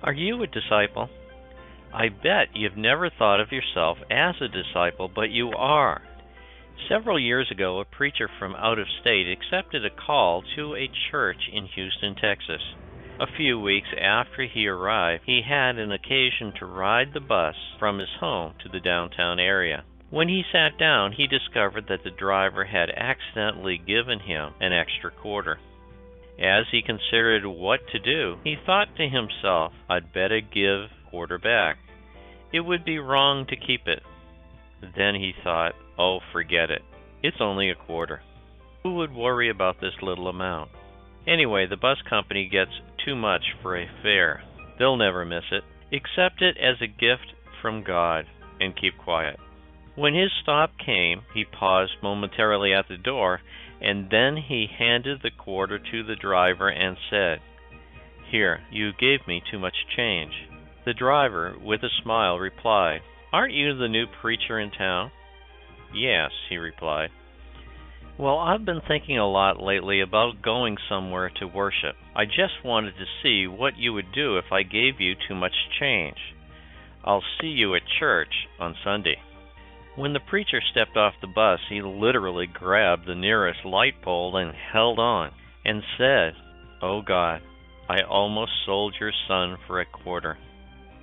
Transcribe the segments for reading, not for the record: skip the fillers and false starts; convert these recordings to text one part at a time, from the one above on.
Are you a disciple? I bet you've never thought of yourself as a disciple, but you are. Several years ago, a preacher from out of state accepted a call to a church in Houston, Texas. A few weeks after he arrived, he had an occasion to ride the bus from his home to the downtown area. When he sat down, he discovered that the driver had accidentally given him an extra quarter. As he considered what to do, he thought to himself, I'd better give the quarter back. It would be wrong to keep it. Then he thought, oh, forget it. It's only a quarter. Who would worry about this little amount? Anyway, the bus company gets too much for a fare. They'll never miss it. Accept it as a gift from God and keep quiet. When his stop came, he paused momentarily at the door, and then he handed the quarter to the driver and said, Here, you gave me too much change. The driver, with a smile, replied, Aren't you the new preacher in town? Yes, he replied. Well, I've been thinking a lot lately about going somewhere to worship. I just wanted to see what you would do if I gave you too much change. I'll see you at church on Sunday. When the preacher stepped off the bus, he literally grabbed the nearest light pole and held on, and said, Oh God, I almost sold your son for a quarter.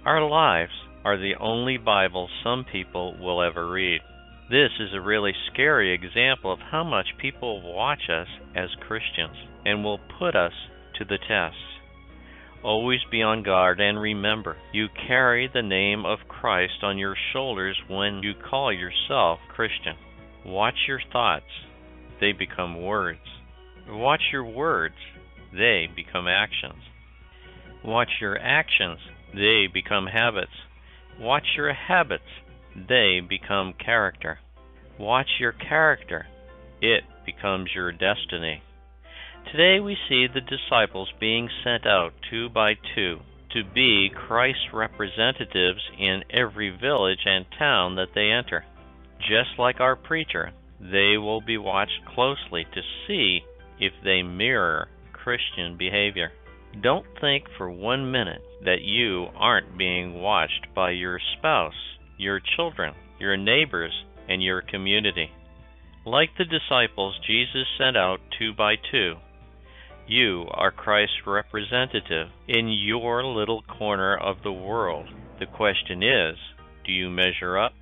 Our lives are the only Bible some people will ever read. This is a really scary example of how much people watch us as Christians and will put us to the test. Always be on guard and remember, you carry the name of Christ on your shoulders when you call yourself Christian. Watch your thoughts. They become words. Watch your words. They become actions. Watch your actions. They become habits. Watch your habits. They become character. Watch your character. It becomes your destiny. Today we see the disciples being sent out 2 by 2 to be Christ's representatives in every village and town that they enter. Just like our preacher, they will be watched closely to see if they mirror Christian behavior. Don't think for 1 minute that you aren't being watched by your spouse, your children, your neighbors, and your community. Like the disciples Jesus sent out 2 by 2, you are Christ's representative in your little corner of the world. The question is, do you measure up?